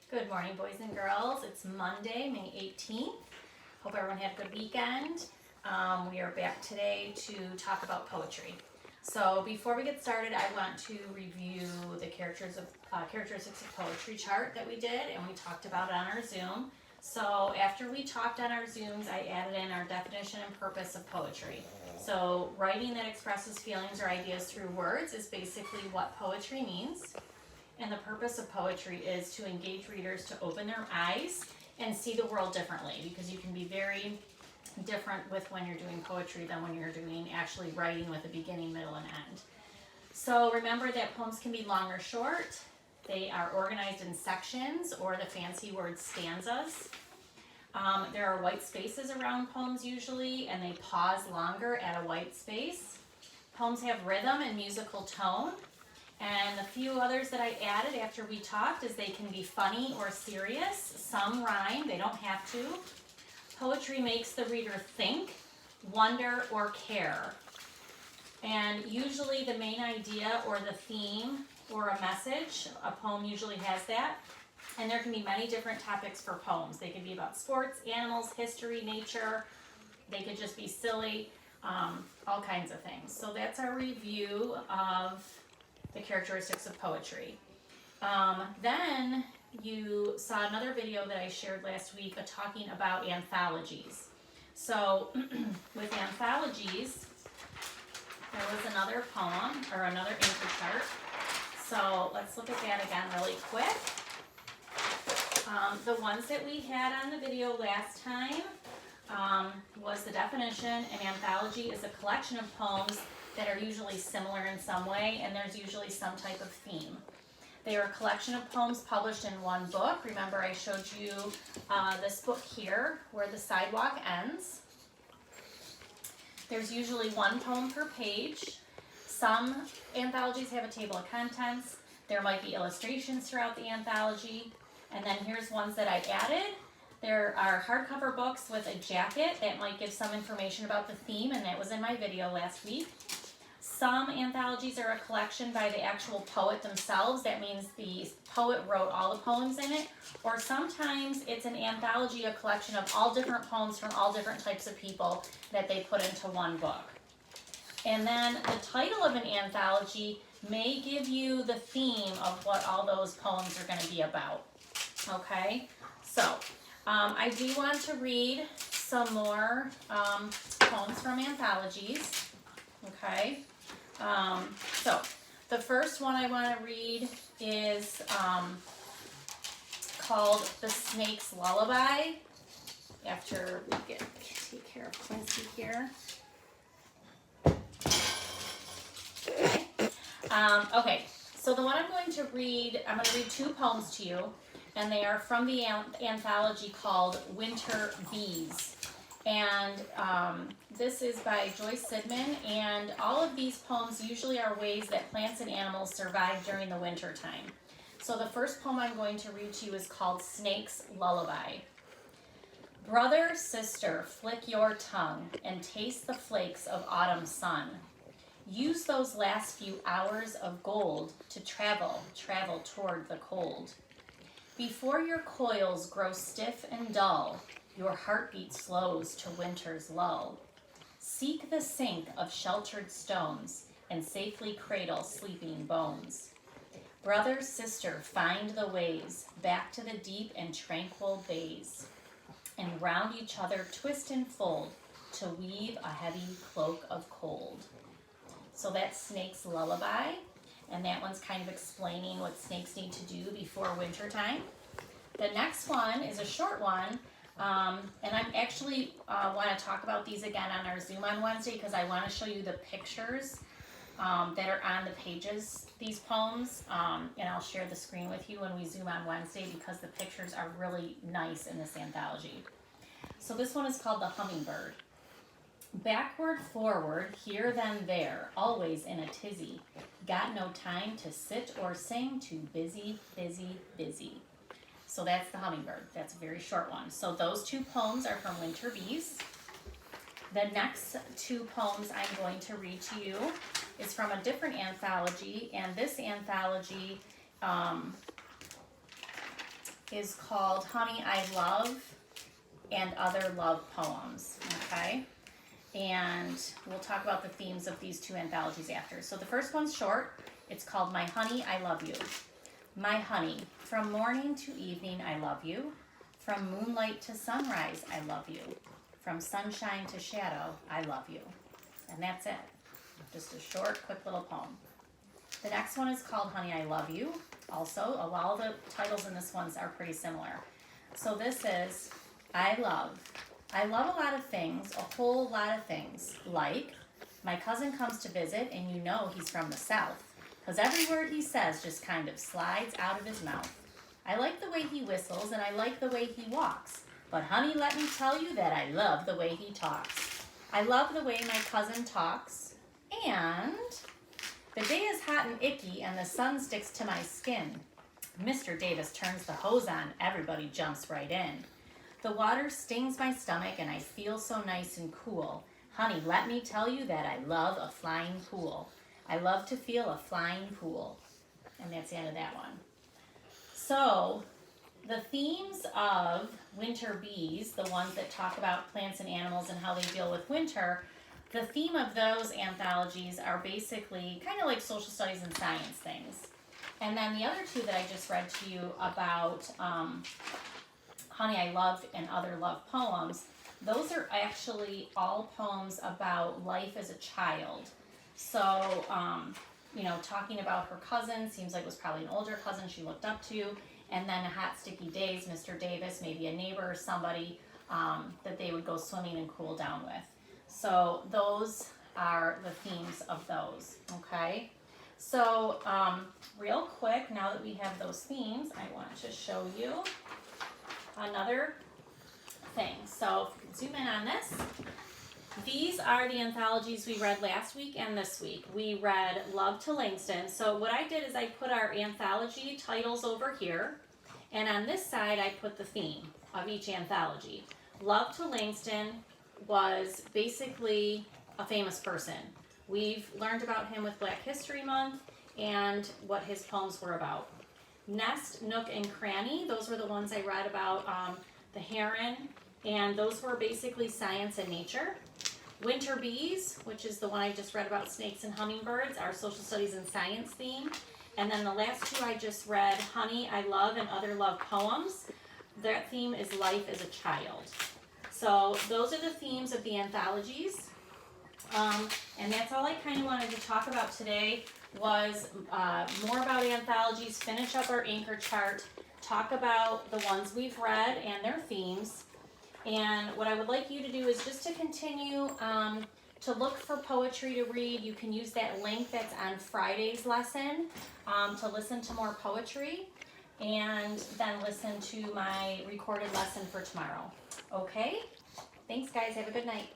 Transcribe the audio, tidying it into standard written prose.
Good morning, boys and girls. It's Monday, May 18th. Hope everyone had a good weekend. We are back today to talk about poetry. So before we get started, I want to review the characteristics of poetry chart that we did, and we talked about it on our Zoom. So after we talked on our Zooms, I added in our definition and purpose of poetry. So writing that expresses feelings or ideas through words is basically what poetry means. And the purpose of poetry is to engage readers to open their eyes and see the world differently, because you can be very different with when you're doing poetry than when you're doing actually writing with a beginning, middle, and end. So remember that poems can be long or short. They are organized in sections, or the fancy word stanzas. There are white spaces around poems usually, and they pause longer at a white space. Poems have rhythm and musical tone. And the few others that I added after we talked is they can be funny or serious. Some rhyme, they don't have to. Poetry makes the reader think, wonder, or care. And usually the main idea or the theme or a message, a poem usually has that. And there can be many different topics for poems. They can be about sports, animals, history, nature. They could just be silly, all kinds of things. So that's our review of the characteristics of poetry. Then you saw another video that I shared last week talking about anthologies. So with anthologies, there was another poem or another anchor chart. So let's look at that again really quick. The ones that we had on the video last time was the definition. An anthology is a collection of poems that are usually similar in some way, and there's usually some type of theme. They are a collection of poems published in one book. Remember, I showed you this book here where the sidewalk ends. There's usually one poem per page. Some anthologies have a table of contents. There might be illustrations throughout the anthology. And then here's ones that I added. There are hardcover books with a jacket that might give some information about the theme, and that was in my video last week. Some anthologies are a collection by the actual poet themselves. That means the poet wrote all the poems in it. Or sometimes it's an anthology, a collection of all different poems from all different types of people that they put into one book. And then the title of an anthology may give you the theme of what all those poems are going to be about. Okay? So, I do want to read some more poems from anthologies. Okay? So the first one I want to read is called The Snake's Lullaby. After we take care of Quincy here. Okay, so the one I'm going to read two poems to you, and they are from the anthology called Winter Bees. And this is by Joyce Sidman, and all of these poems usually are ways that plants and animals survive during the winter time. So the first poem I'm going to read to you is called Snake's Lullaby. Brother, sister, flick your tongue and taste the flakes of autumn sun. Use those last few hours of gold to travel toward the cold. Before your coils grow stiff and dull, your heartbeat slows to winter's lull. Seek the sink of sheltered stones and safely cradle sleeping bones. Brother, sister, find the ways back to the deep and tranquil bays, and round each other twist and fold to weave a heavy cloak of cold. So that's Snake's Lullaby, and that one's kind of explaining what snakes need to do before winter time. The next one is a short one. And I'm actually want to talk about these again on our Zoom on Wednesday, because I want to show you the pictures that are on the pages, these poems, and I'll share the screen with you when we Zoom on Wednesday, because the pictures are really nice in this anthology. So this one is called The Hummingbird. Backward, forward, here then there, always in a tizzy. Got no time to sit or sing, too busy, busy, busy. So that's The Hummingbird. That's a very short one. So those two poems are from Winter Bees. The next two poems I'm going to read to you is from a different anthology, and this anthology is called Honey, I Love and Other Love Poems, okay? And we'll talk about the themes of these two anthologies after. So the first one's short. It's called My Honey, I Love You. My honey, from morning to evening, I love you. From moonlight to sunrise, I love you. From sunshine to shadow, I love you. And that's it. Just a short, quick little poem. The next one is called Honey, I Love You. Also, all the titles in this one are pretty similar. So this is I love a lot of things, a whole lot of things, like my cousin comes to visit and you know he's from the South, because every word he says just kind of slides out of his mouth. I like the way he whistles and I like the way he walks, but honey, let me tell you that I love the way he talks. I love the way my cousin talks, and the day is hot and icky and the sun sticks to my skin. Mr. Davis turns the hose on, everybody jumps right in. The water stings my stomach and I feel so nice and cool. Honey, let me tell you that I love a flying pool. I love to feel a flying pool. And that's the end of that one. So, the themes of Winter Bees, the ones that talk about plants and animals and how they deal with winter, the theme of those anthologies are basically kind of like social studies and science things. And then the other two that I just read to you about Honey, I Love and Other Love Poems, those are actually all poems about life as a child. So, talking about her cousin, seems like it was probably an older cousin she looked up to, and then Hot Sticky Days, Mr. Davis, maybe a neighbor or somebody that they would go swimming and cool down with. So those are the themes of those, okay? So real quick, now that we have those themes, I want to show you another thing. So if you can zoom in on this, these are the anthologies we read last week and this week. We read Love to Langston. So what I did is I put our anthology titles over here, and on this side I put the theme of each anthology. Love to Langston was basically a famous person. We've learned about him with Black History Month and what his poems were about. Nest, Nook, and Cranny, those were the ones I read about, the heron, and those were basically science and nature. Winter Bees, which is the one I just read about snakes and hummingbirds, our social studies and science theme. And then the last two I just read, Honey, I Love and Other Love Poems. That theme is life as a child. So those are the themes of the anthologies. And that's all I kind of wanted to talk about today was more about anthologies, finish up our anchor chart, talk about the ones we've read and their themes. And what I would like you to do is just to continue to look for poetry to read. You can use that link that's on Friday's lesson to listen to more poetry, and then listen to my recorded lesson for tomorrow. Okay? Thanks, guys. Have a good night.